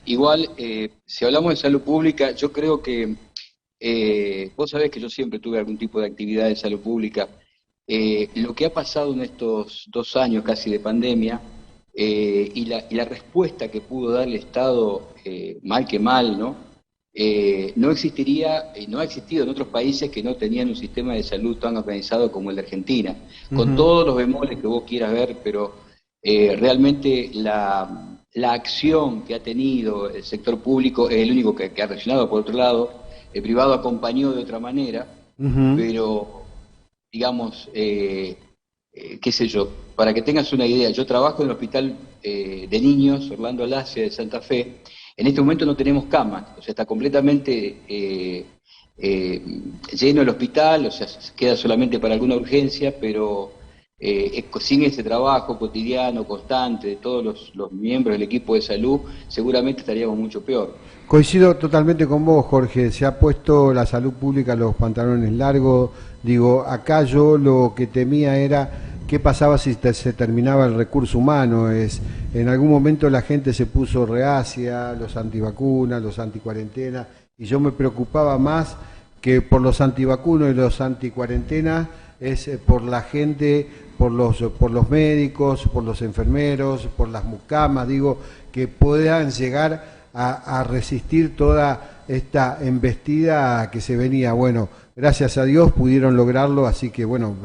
igual, si hablamos de salud pública, yo creo que vos sabés que yo siempre tuve algún tipo de actividad de salud pública. Lo que ha pasado en estos 2 años casi de pandemia y la respuesta que pudo dar el Estado, mal que mal, ¿no? No existiría, y no ha existido en otros países que no tenían un sistema de salud tan organizado como el de Argentina, con Ujú. todos los bemoles que vos quieras ver, pero realmente la acción que ha tenido el sector público es el único que ha reaccionado. Por otro lado, el privado acompañó de otra manera, Ujú. pero digamos, qué sé yo, para que tengas una idea, yo trabajo en el hospital de niños Orlando Lacia de Santa Fe. En este momento no tenemos camas, o sea, está completamente eh, lleno el hospital, o sea, queda solamente para alguna urgencia, pero sin ese trabajo cotidiano, constante de todos los miembros del equipo de salud, seguramente estaríamos mucho peor. Coincido totalmente con vos, Jorge. Se ha puesto la salud pública los pantalones largos. Digo, acá yo lo que temía era qué pasaba si se terminaba el recurso humano. En algún momento la gente se puso reacia, los antivacunas, los anticuarentena, y yo me preocupaba más que por los antivacunos y los anticuarentena, es por la gente, por los médicos, por los enfermeros, por las mucamas, digo, que puedan llegar a resistir toda esta embestida que se venía. Bueno, gracias a Dios pudieron lograrlo, así que bueno,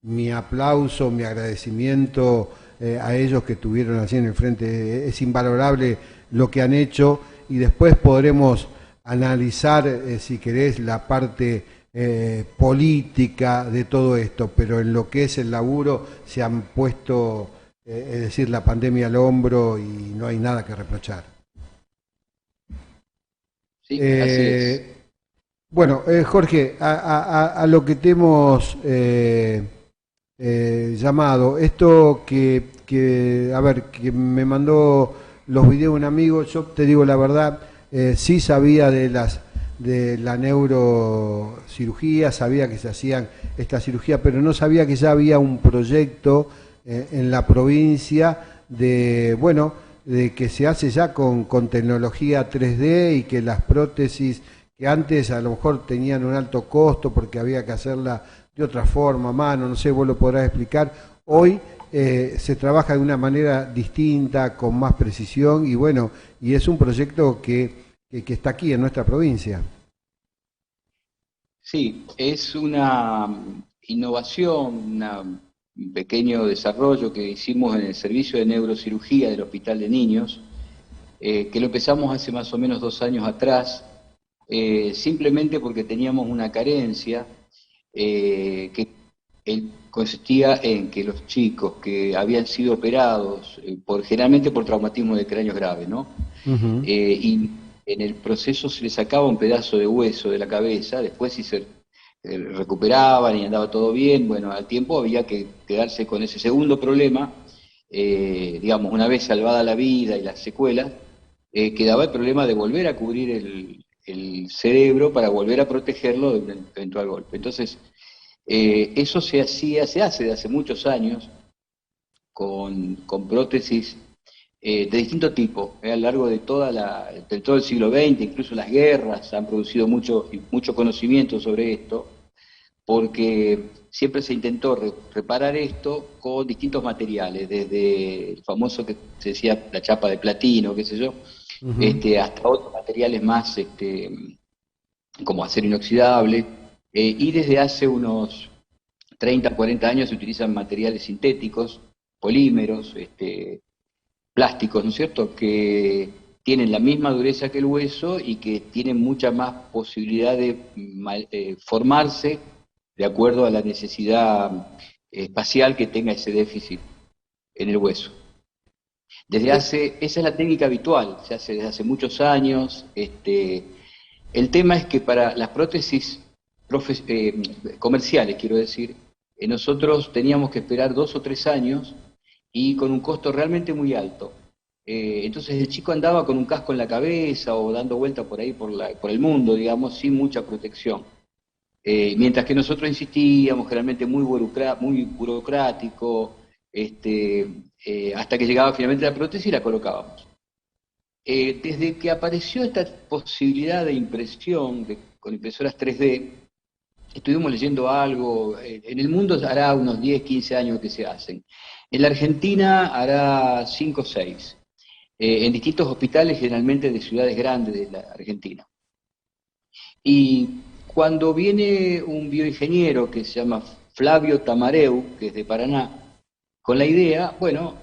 mi aplauso, mi agradecimiento a ellos que estuvieron así en el frente. Es invalorable lo que han hecho y después podremos analizar, si querés, la parte política de todo esto, pero en lo que es el laburo se han puesto, es decir, la pandemia al hombro y no hay nada que reprochar. Sí, así es. Eh, bueno, Jorge, a lo que te hemos llamado, esto a ver, que me mandó los videos un amigo, yo te digo la verdad, sí sabía de la neurocirugía, sabía que se hacían esta cirugía, pero no sabía que ya había un proyecto en la provincia de, bueno, de que se hace ya con tecnología 3D y que las prótesis que antes a lo mejor tenían un alto costo porque había que hacerla de otra forma, a mano, no sé, vos lo podrás explicar. Hoy se trabaja de una manera distinta, con más precisión y bueno, y es un proyecto que está aquí en nuestra provincia. Sí, es una innovación, un pequeño desarrollo que hicimos en el servicio de neurocirugía del Hospital de Niños, que lo empezamos hace más o menos 2 años atrás, simplemente porque teníamos una carencia que consistía en que los chicos que habían sido operados, generalmente por traumatismo de cráneo grave, ¿no? Ujú. Y en el proceso se le sacaba un pedazo de hueso de la cabeza, después si se recuperaban y andaba todo bien, bueno, al tiempo había que quedarse con ese segundo problema, digamos, una vez salvada la vida y las secuelas, quedaba el problema de volver a cubrir el cerebro para volver a protegerlo de un eventual golpe. Entonces, eso se hace de hace muchos años con prótesis de distinto tipo. A lo largo de todo el siglo XX, incluso las guerras han producido mucho conocimiento sobre esto, porque siempre se intentó reparar esto con distintos materiales, desde el famoso que se decía la chapa de platino, qué sé yo, Ujú. hasta otros materiales más como acero inoxidable, y desde hace unos 30, 40 años se utilizan materiales sintéticos, polímeros, plásticos, ¿no es cierto?, que tienen la misma dureza que el hueso y que tienen mucha más posibilidad de formarse de acuerdo a la necesidad espacial que tenga ese déficit en el hueso. Esa es la técnica habitual, se hace desde hace muchos años. El tema es que para las prótesis comerciales, quiero decir, nosotros teníamos que esperar 2 o 3 años y con un costo realmente muy alto. Entonces el chico andaba con un casco en la cabeza o dando vueltas por ahí por el mundo, digamos, sin mucha protección. Mientras que nosotros insistíamos, generalmente muy burocrático, hasta que llegaba finalmente la prótesis y la colocábamos. Desde que apareció esta posibilidad de impresión con impresoras 3D, estuvimos leyendo algo. En el mundo hará unos 10, 15 años que se hacen. En la Argentina hará 5 o 6. En distintos hospitales, generalmente de ciudades grandes de la Argentina. Y cuando viene un bioingeniero que se llama Flavio Tamareu, que es de Paraná, con la idea, bueno,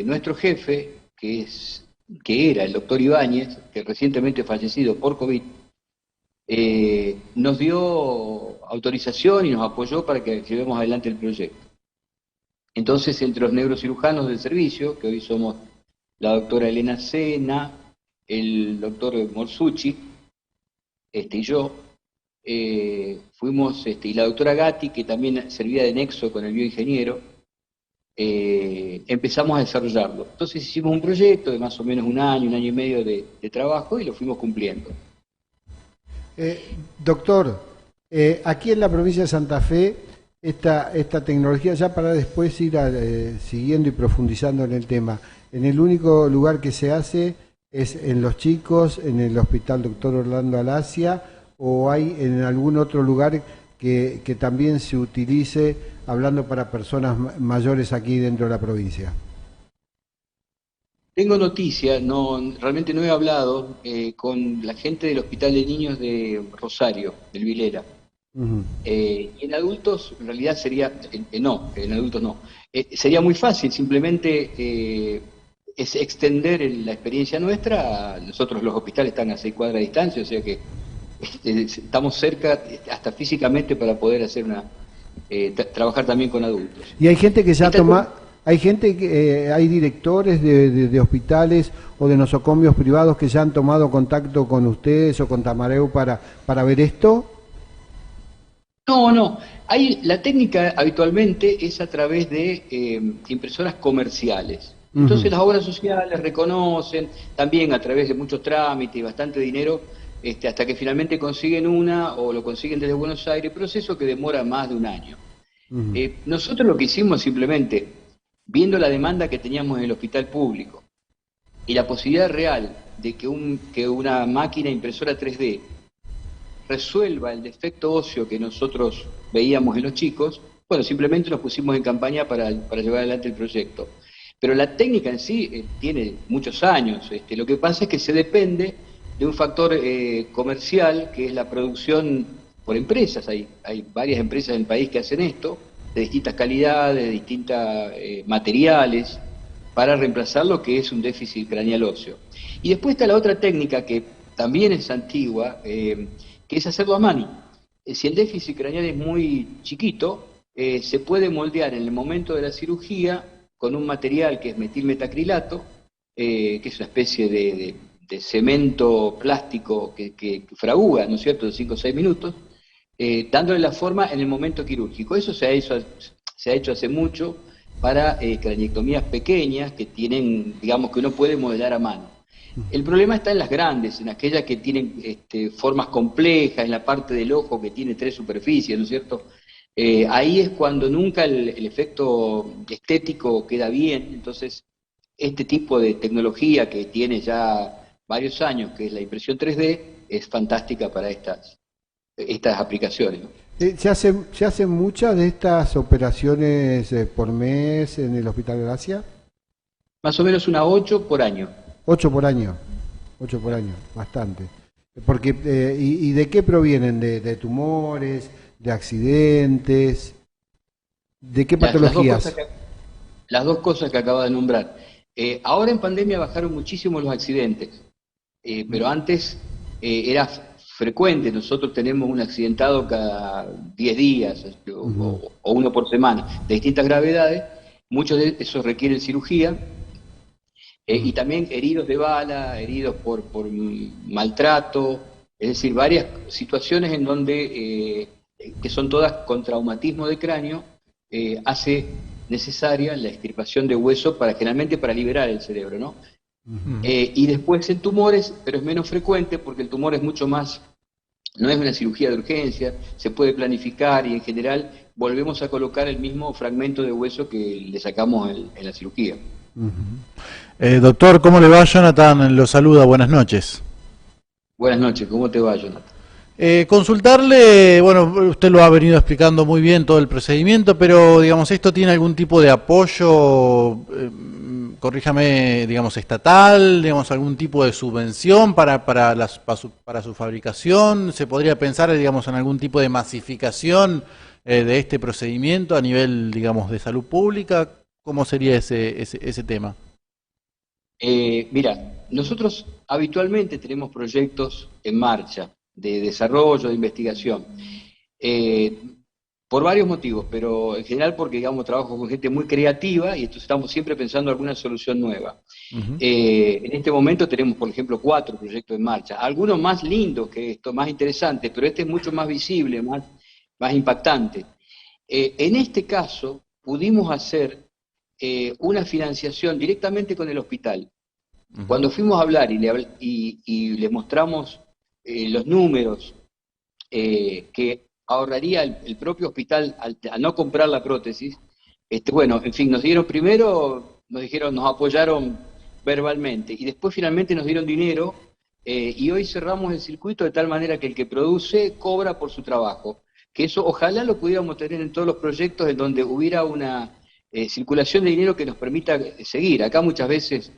nuestro jefe, que era el doctor Ibáñez, que recientemente fallecido por COVID, nos dio autorización y nos apoyó para que llevemos adelante el proyecto. Entonces, entre los neurocirujanos del servicio, que hoy somos la doctora Elena Sena, el doctor Morsucci, y yo, fuimos, y la doctora Gatti, que también servía de nexo con el bioingeniero, empezamos a desarrollarlo. Entonces hicimos un proyecto de más o menos un año y medio de trabajo y lo fuimos cumpliendo. Doctor, aquí en la provincia de Santa Fe, esta tecnología, ya para después ir siguiendo y profundizando en el tema, en el único lugar que se hace es en Los Chicos, en el Hospital Doctor Orlando Alasia, o hay en algún otro lugar que también se utilice, hablando para personas mayores aquí dentro de la provincia. Tengo noticia, realmente no he hablado con la gente del Hospital de Niños de Rosario, del Vilera. Y en adultos, en realidad sería, no, en adultos no. Sería muy fácil, simplemente es extender la experiencia nuestra. Nosotros los hospitales están a 6 cuadras de distancia, o sea que estamos cerca hasta físicamente para poder hacer trabajar también con adultos. Y hay gente que ya toma... Hay gente hay directores de hospitales o de nosocomios privados que ya han tomado contacto con ustedes o con Tamareu para ver esto. No. La técnica habitualmente es a través de impresoras comerciales. Entonces las obras sociales reconocen, también a través de muchos trámites y bastante dinero, hasta que finalmente consiguen una o lo consiguen desde Buenos Aires, proceso que demora más de un año. Nosotros lo que hicimos simplemente, viendo la demanda que teníamos en el hospital público y la posibilidad real de que una máquina impresora 3D resuelva el defecto óseo que nosotros veíamos en los chicos, bueno, simplemente nos pusimos en campaña para llevar adelante el proyecto. Pero la técnica en sí tiene muchos años. Lo que pasa es que se depende de un factor comercial, que es la producción por empresas. Hay varias empresas en el país que hacen esto, de distintas calidades, de distintos materiales, para reemplazar lo que es un déficit craneal óseo. Y después está la otra técnica, que también es antigua, que es hacerlo a mano. Si el déficit craneal es muy chiquito, se puede moldear en el momento de la cirugía con un material que es metilmetacrilato, que es una especie de cemento plástico que fragua, ¿no es cierto?, de 5 o 6 minutos, dándole la forma en el momento quirúrgico. Eso se ha hecho hace mucho para craniectomías pequeñas que tienen, digamos, que uno puede modelar a mano. El problema está en las grandes, en aquellas que tienen formas complejas, en la parte del ojo que tiene 3 superficies, ¿no es cierto? Ahí es cuando nunca el efecto estético queda bien. Entonces, este tipo de tecnología que tiene ya varios años, que es la impresión 3D, es fantástica para estas aplicaciones, ¿no? ¿Se hacen muchas de estas operaciones por mes en el Hospital de Gracia? Más o menos unas 8 por año. 8 por año, bastante. Porque, ¿y de qué provienen? ¿De tumores, de accidentes? ¿De qué patologías? Las dos cosas que acaba de nombrar. Ahora en pandemia bajaron muchísimo los accidentes, pero antes era frecuente. Nosotros tenemos un accidentado cada 10 días o uno por semana, de distintas gravedades. Muchos de esos requieren cirugía. Y también heridos de bala, heridos por maltrato, es decir, varias situaciones en donde, que son todas con traumatismo de cráneo, hace necesaria la extirpación de hueso generalmente para liberar el cerebro, ¿no? Y después en tumores, pero es menos frecuente porque el tumor es mucho más, no es una cirugía de urgencia, se puede planificar y en general volvemos a colocar el mismo fragmento de hueso que le sacamos en la cirugía. Ujú. Doctor, ¿cómo le va? Jonathan lo saluda, buenas noches. Buenas noches, ¿cómo te va, Jonathan? Consultarle, bueno, usted lo ha venido explicando muy bien todo el procedimiento, pero digamos, ¿esto tiene algún tipo de apoyo, corríjame, digamos, estatal, digamos, algún tipo de subvención para su fabricación? ¿Se podría pensar, digamos, en algún tipo de masificación de este procedimiento a nivel, digamos, de salud pública? ¿Cómo sería ese tema? Mira, nosotros habitualmente tenemos proyectos en marcha de desarrollo, de investigación, eh, por varios motivos, pero en general porque, digamos, trabajo con gente muy creativa y entonces estamos siempre pensando en alguna solución nueva. Ujú. En este momento tenemos, por ejemplo, 4 proyectos en marcha, algunos más lindos que esto, más interesantes, pero este es mucho más visible, más impactante. En este caso, pudimos hacer una financiación directamente con el hospital. Ujú. Cuando fuimos a hablar y le mostramos los números que ahorraría el propio hospital al no comprar la prótesis, bueno, en fin, nos dieron primero, nos dijeron, nos apoyaron verbalmente y después finalmente nos dieron dinero y hoy cerramos el circuito de tal manera que el que produce cobra por su trabajo. Que eso ojalá lo pudiéramos tener en todos los proyectos en donde hubiera una circulación de dinero que nos permita seguir. Acá muchas veces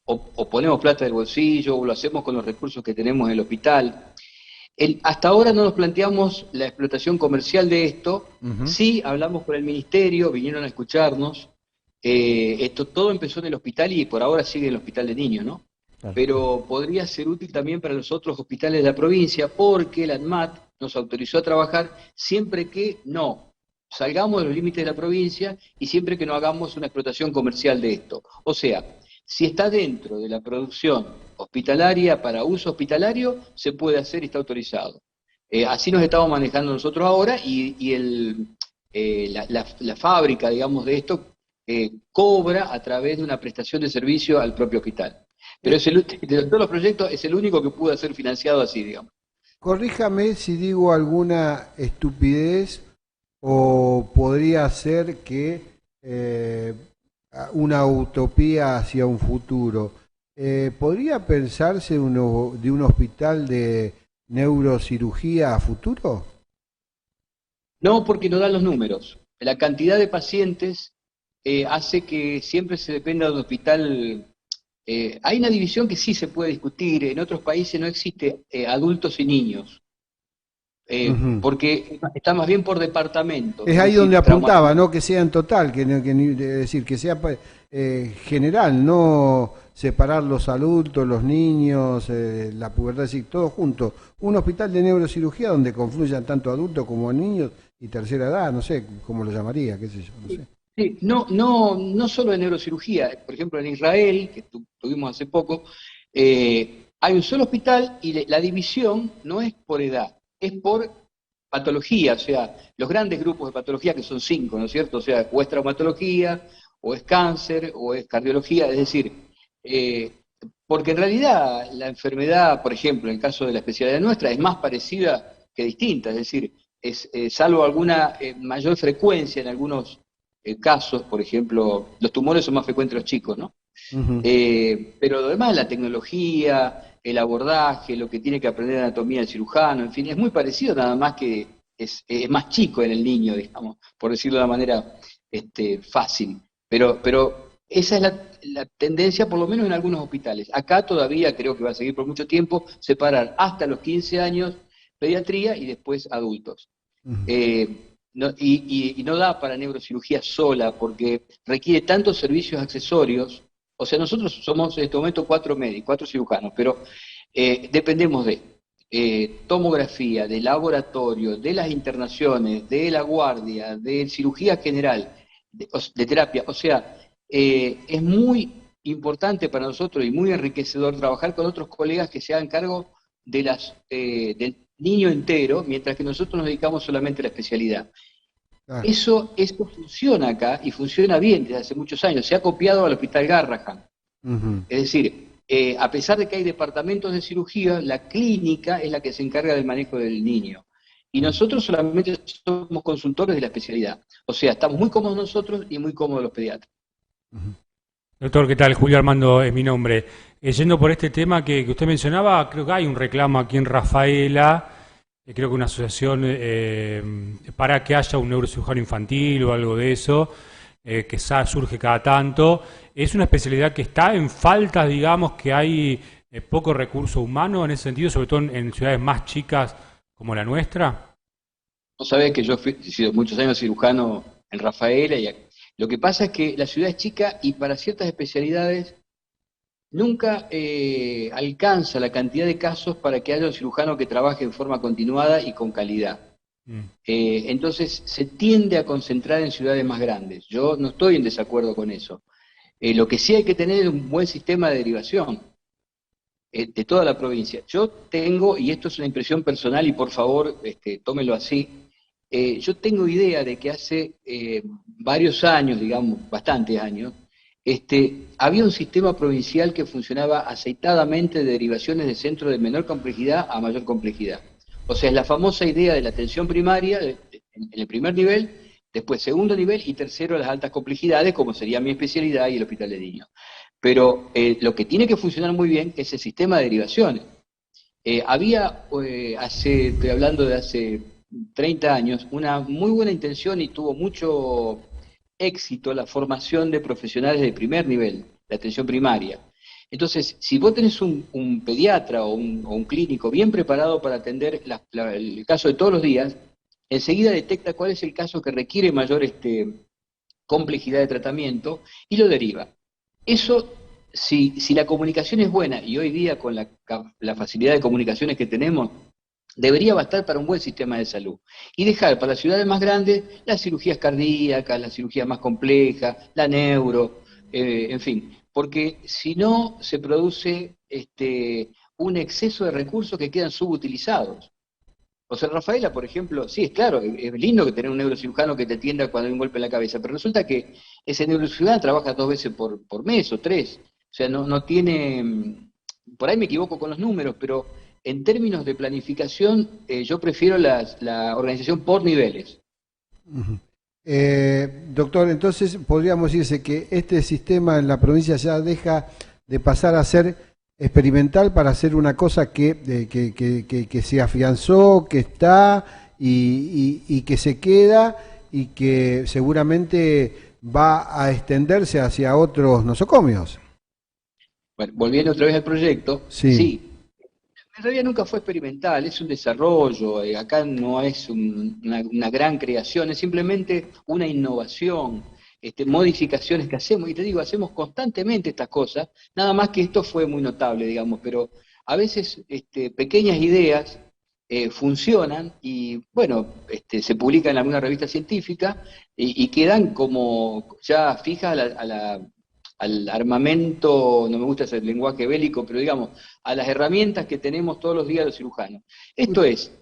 o ponemos plata del bolsillo o lo hacemos con los recursos que tenemos en el hospital. Hasta ahora no nos planteamos la explotación comercial de esto, Ujú. sí hablamos con el ministerio, vinieron a escucharnos, esto todo empezó en el hospital y por ahora sigue en el hospital de niños, ¿no? Claro. Pero podría ser útil también para los otros hospitales de la provincia porque la ANMAT nos autorizó a trabajar siempre que no salgamos de los límites de la provincia y siempre que no hagamos una explotación comercial de esto. O sea, si está dentro de la producción hospitalaria para uso hospitalario, se puede hacer y está autorizado. Así nos estamos manejando nosotros ahora la fábrica, digamos, de esto cobra a través de una prestación de servicio al propio hospital. Pero Eh, de todos los proyectos es el único que pudo ser financiado así, digamos. Corríjame si digo alguna estupidez o podría ser que una utopía hacia un futuro. ¿Podría pensarse de un hospital de neurocirugía a futuro? No porque no dan los números. La cantidad de pacientes hace que siempre se dependa de un hospital. Hay una división que sí se puede discutir. En otros países no existe adultos y niños, Ujú. porque está más bien por departamentos, Es es ahí donde decir, apuntaba, traumatología. ¿no? Que sea en total, es decir, que sea general, no separar los adultos, los niños, la pubertad, es decir, todo junto. Un hospital de neurocirugía donde confluyan tanto adultos como niños y tercera edad, no sé cómo lo llamaría, qué sé yo, no sé. Sí, no solo de neurocirugía. Por ejemplo, en Israel, que tuvimos hace poco, hay un solo hospital y la división no es por edad, es por patología, o sea, los grandes grupos de patología que son 5, ¿no es cierto? O sea, o es traumatología, o es cáncer, o es cardiología, es decir, eh, porque en realidad la enfermedad, por ejemplo, en el caso de la especialidad nuestra, es más parecida que distinta, es decir, salvo alguna mayor frecuencia en algunos casos, por ejemplo, los tumores son más frecuentes en los chicos, ¿no? Ujú. Pero lo demás, la tecnología, el abordaje, lo que tiene que aprender anatomía el cirujano, en fin, es muy parecido, nada más que es más chico en el niño, digamos, por decirlo de una manera fácil. Pero esa es la tendencia, por lo menos en algunos hospitales. Acá todavía creo que va a seguir por mucho tiempo separar hasta los 15 años pediatría y después adultos. Ujú. Y no da para neurocirugía sola porque requiere tantos servicios accesorios. O sea, nosotros somos en este momento 4 médicos, 4 cirujanos, pero dependemos de tomografía, de laboratorio, de las internaciones, de la guardia, de cirugía general, de terapia. O sea, es muy importante para nosotros y muy enriquecedor trabajar con otros colegas que se hagan cargo del niño entero, mientras que nosotros nos dedicamos solamente a la especialidad. Ah, Eso funciona acá y funciona bien desde hace muchos años. Se ha copiado al Hospital Garrahan. ujú. Es decir, a pesar de que hay departamentos de cirugía, la clínica es la que se encarga del manejo del niño. Y nosotros solamente somos consultores de la especialidad. O sea, estamos muy cómodos nosotros y muy cómodos los pediatras. Ujú. Doctor, ¿qué tal? Julio Armando es mi nombre. Yendo por este tema que usted mencionaba, creo que hay un reclamo aquí en Rafaela, creo que una asociación para que haya un neurocirujano infantil o algo de eso, que surge cada tanto. Es una especialidad que está en falta, digamos, que hay poco recurso humano en ese sentido, sobre todo en ciudades más chicas como la nuestra. Vos sabés que yo he sido muchos años cirujano en Rafaela y lo que pasa es que la ciudad es chica y para ciertas especialidades nunca alcanza la cantidad de casos para que haya un cirujano que trabaje en forma continuada y con calidad. Mm. Entonces se tiende a concentrar en ciudades más grandes. Yo no estoy en desacuerdo con eso. Lo que sí hay que tener es un buen sistema de derivación de toda la provincia. Yo tengo, y esto es una impresión personal y por favor tómelo así, yo tengo idea de que hace varios años, digamos, bastantes años, había un sistema provincial que funcionaba aceitadamente de derivaciones de centros de menor complejidad a mayor complejidad. O sea, es la famosa idea de la atención primaria en el primer nivel, después segundo nivel y tercero las altas complejidades, como sería mi especialidad y el hospital de niños. Pero lo que tiene que funcionar muy bien es el sistema de derivaciones. Estoy hablando de hace 30 años, una muy buena intención y tuvo mucho éxito la formación de profesionales de primer nivel, de atención primaria. Entonces, si vos tenés un pediatra o un clínico bien preparado para atender el caso de todos los días, enseguida detecta cuál es el caso que requiere mayor complejidad de tratamiento y lo deriva. Eso, si la comunicación es buena, y hoy día con la facilidad de comunicaciones que tenemos, debería bastar para un buen sistema de salud. Y dejar para las ciudades más grandes las cirugías cardíacas, las cirugías más complejas, la neuro, en fin. Porque si no, se produce un exceso de recursos que quedan subutilizados. O sea, Rafaela, por ejemplo, sí, es claro, es lindo que tener un neurocirujano que te atienda cuando hay un golpe en la cabeza, pero resulta que ese neurocirujano trabaja 2 veces por mes o 3. O sea, no tiene, por ahí me equivoco con los números, pero en términos de planificación, yo prefiero la organización por niveles. Ujú. Doctor, entonces podríamos decirse que este sistema en la provincia ya deja de pasar a ser experimental para hacer una cosa que se afianzó, que está y que se queda y que seguramente va a extenderse hacia otros nosocomios. Bueno, volviendo otra vez al proyecto, Sí, sí, en realidad nunca fue experimental, es un desarrollo, acá no es una gran creación, es simplemente una innovación, modificaciones que hacemos, y te digo, hacemos constantemente estas cosas, nada más que esto fue muy notable, digamos, pero a veces pequeñas ideas funcionan y, bueno, se publican en alguna revista científica y quedan como ya fijas al armamento, no me gusta ese lenguaje bélico, pero digamos, a las herramientas que tenemos todos los días los cirujanos. Esto es,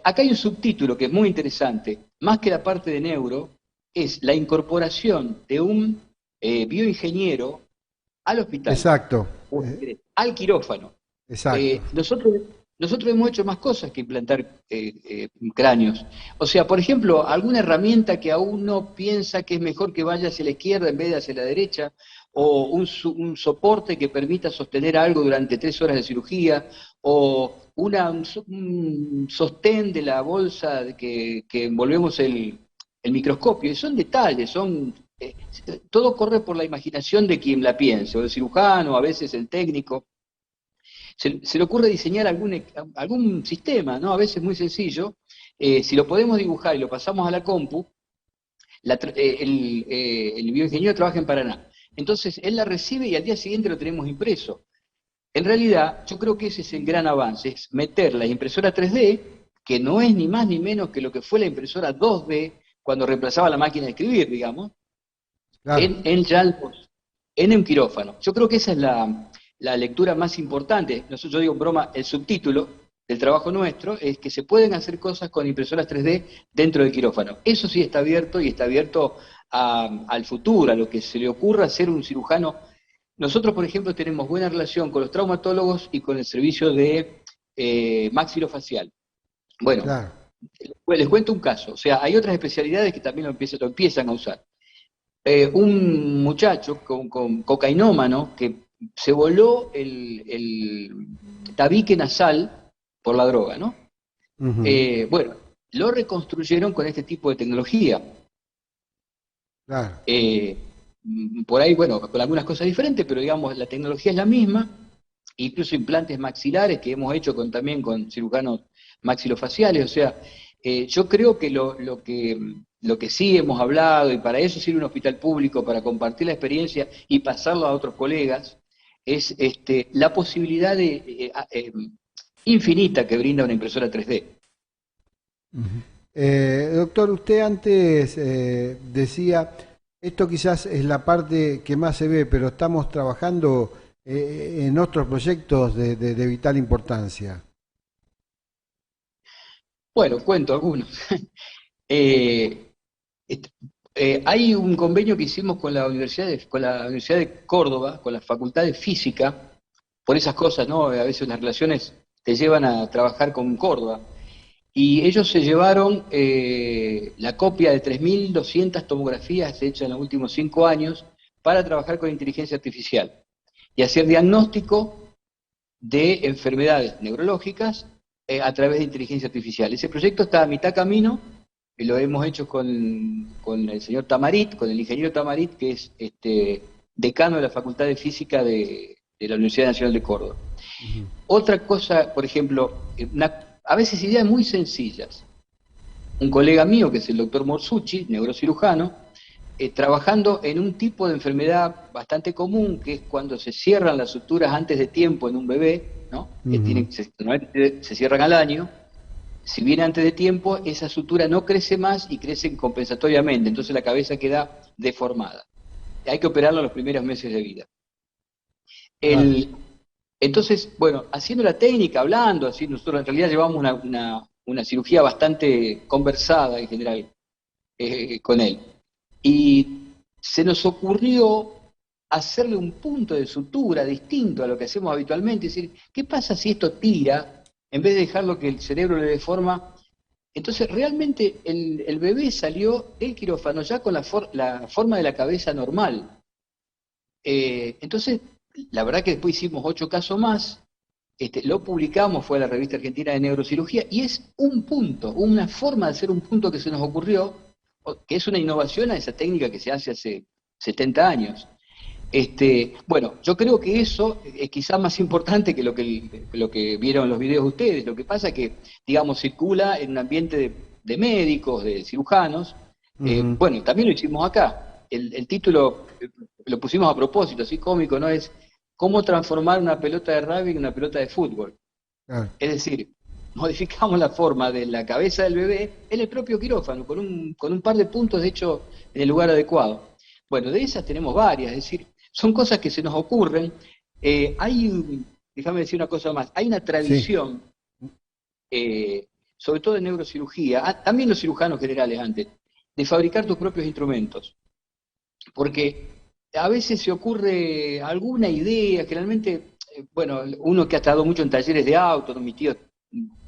acá hay un subtítulo que es muy interesante, más que la parte de neuro, es la incorporación de un bioingeniero al hospital, exacto, o si querés, al quirófano. exacto. Nosotros hemos hecho más cosas que implantar cráneos. O sea, por ejemplo, alguna herramienta que aún no piensa que es mejor que vaya hacia la izquierda en vez de hacia la derecha, o un soporte que permita sostener algo durante 3 horas de cirugía, o un sostén de la bolsa que envolvemos el microscopio. Y son detalles, todo corre por la imaginación de quien la piense, o el cirujano, a veces el técnico. Se le ocurre diseñar algún sistema, ¿no? A veces muy sencillo. Si lo podemos dibujar y lo pasamos a la compu, el bioingeniero trabaja en Paraná. Entonces, él la recibe y al día siguiente lo tenemos impreso. En realidad, yo creo que ese es el gran avance, es meter la impresora 3D, que no es ni más ni menos que lo que fue la impresora 2D cuando reemplazaba la máquina de escribir, digamos, Claro. en un quirófano. Yo creo que esa es la lectura más importante. Yo digo en broma, el subtítulo del trabajo nuestro es que se pueden hacer cosas con impresoras 3D dentro del quirófano. Eso sí está abierto y está abierto al futuro, a lo que se le ocurra hacer un cirujano. Nosotros, por ejemplo, tenemos buena relación con los traumatólogos y con el servicio de maxilofacial. Bueno, Claro. les cuento un caso. O sea, hay otras especialidades que también lo empiezan a usar. un muchacho con cocainómano que se voló el tabique nasal por la droga, ¿no? Ujú, Bueno, lo reconstruyeron con este tipo de tecnología. claro. Eh, por ahí, bueno, con algunas cosas diferentes, pero digamos, la tecnología es la misma, incluso implantes maxilares que hemos hecho también con cirujanos maxilofaciales, o sea, yo creo que lo que sí hemos hablado, y para eso sirve un hospital público, para compartir la experiencia y pasarlo a otros colegas, es la posibilidad infinita que brinda una impresora 3D. Doctor, usted antes decía, esto quizás es la parte que más se ve, pero estamos trabajando en otros proyectos de vital importancia. Bueno, cuento algunos. Eh, est- Hay un convenio que hicimos con la Universidad de Córdoba, con la Facultad de Física, por esas cosas, ¿no? A veces las relaciones te llevan a trabajar con Córdoba. Y ellos se llevaron la copia de 3.200 tomografías hechas en los últimos 5 años para trabajar con inteligencia artificial y hacer diagnóstico de enfermedades neurológicas a través de inteligencia artificial. Ese proyecto está a mitad camino, y lo hemos hecho con el señor Tamarit, con el ingeniero Tamarit, que es decano de la Facultad de Física de la Universidad Nacional de Córdoba. Ujú. Otra cosa, por ejemplo, a veces ideas muy sencillas. Un colega mío, que es el doctor Morsucci, neurocirujano, trabajando en un tipo de enfermedad bastante común, que es cuando se cierran las suturas antes de tiempo en un bebé, ¿no? Ujú. Normalmente se cierran al año. Si viene antes de tiempo, esa sutura no crece más y crece compensatoriamente, entonces la cabeza queda deformada. Hay que operarla los primeros meses de vida. Claro. El, entonces, bueno, haciendo la técnica, hablando, así, nosotros en realidad llevamos una cirugía bastante conversada en general con él. Y se nos ocurrió hacerle un punto de sutura distinto a lo que hacemos habitualmente, es decir, ¿qué pasa si esto tira, en vez de dejarlo que el cerebro le deforma? Entonces, realmente el bebé salió del quirófano ya con la forma de la cabeza normal. Entonces, la verdad que después hicimos 8 casos más, lo publicamos, fue a la revista Argentina de Neurocirugía, y es un punto, una forma de hacer un punto que se nos ocurrió, que es una innovación a esa técnica que se hace hace 70 años. Bueno, yo creo que eso es quizás más importante que lo que vieron en los videos de ustedes. Lo que pasa es que, digamos, circula en un ambiente de médicos, de cirujanos. Ujú. Bueno, también lo hicimos acá. El título lo pusimos a propósito, así cómico, ¿no? Es cómo transformar una pelota de rugby en una pelota de fútbol. Claro. Es decir, modificamos la forma de la cabeza del bebé en el propio quirófano, con un par de puntos, de hecho, en el lugar adecuado. Bueno, de esas tenemos varias, es decir, son cosas que se nos ocurren. Déjame decir una cosa más, hay una Sí. tradición, sobre todo en neurocirugía, también los cirujanos generales antes, de fabricar tus propios instrumentos. Porque a veces se ocurre alguna idea, generalmente, bueno, uno que ha estado mucho en talleres de autos, mis tíos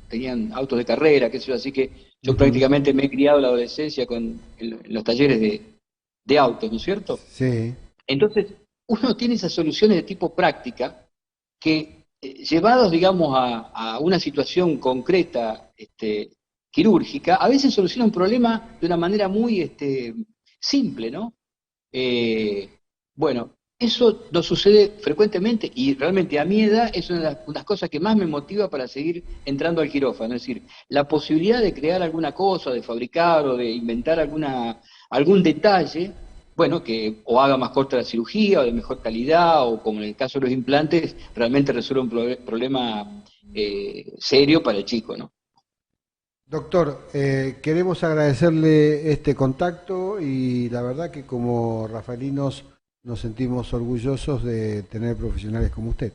tenían autos de carrera, qué sé yo, así que yo Ujú. prácticamente me he criado en la adolescencia en los talleres de autos, ¿no es cierto? Sí. Entonces, uno tiene esas soluciones de tipo práctica que, llevados, digamos, a una situación concreta, quirúrgica, a veces soluciona un problema de una manera muy simple, ¿no? Eh, bueno, eso nos sucede frecuentemente y realmente a mi edad es una de las cosas que más me motiva para seguir entrando al quirófano. Es decir, la posibilidad de crear alguna cosa, de fabricar o de inventar algún detalle, bueno, que o haga más corta la cirugía o de mejor calidad o como en el caso de los implantes, realmente resuelve un problema serio para el chico, ¿no? Doctor, queremos agradecerle este contacto y la verdad que como rafaelinos nos sentimos orgullosos de tener profesionales como usted.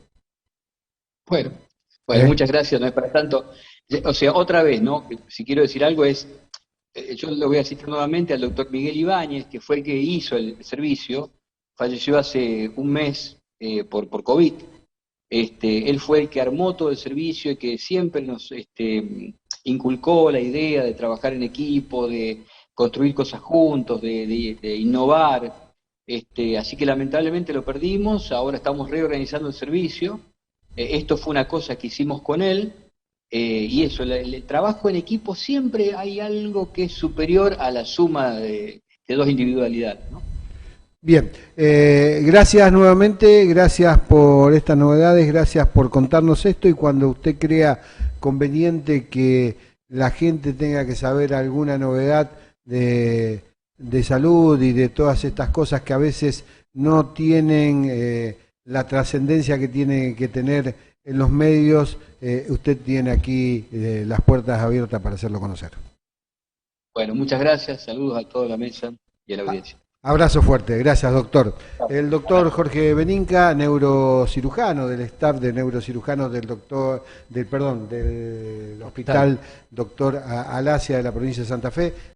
Bueno, bueno, ¿Eh? muchas gracias, no es para tanto. O sea, otra vez, ¿no? Si quiero decir algo es, yo lo voy a citar nuevamente al doctor Miguel Ibáñez, que fue el que hizo el servicio, falleció hace un mes por COVID. Él fue el que armó todo el servicio y que siempre nos inculcó la idea de trabajar en equipo, de construir cosas juntos, de innovar. así que lamentablemente lo perdimos, ahora estamos reorganizando el servicio. Esto fue una cosa que hicimos con él, y eso, el trabajo en equipo siempre hay algo que es superior a la suma de dos individualidades, ¿no? Bien, gracias nuevamente, gracias por estas novedades, gracias por contarnos esto, y cuando usted crea conveniente que la gente tenga que saber alguna novedad de salud y de todas estas cosas que a veces no tienen la trascendencia que tienen que tener en los medios, usted tiene aquí las puertas abiertas para hacerlo conocer. Bueno, muchas gracias, saludos a toda la mesa y a la audiencia. Abrazo fuerte, gracias doctor. El doctor Jorge Beninca, neurocirujano del staff de neurocirujanos del hospital Dr. Alasia de la provincia de Santa Fe.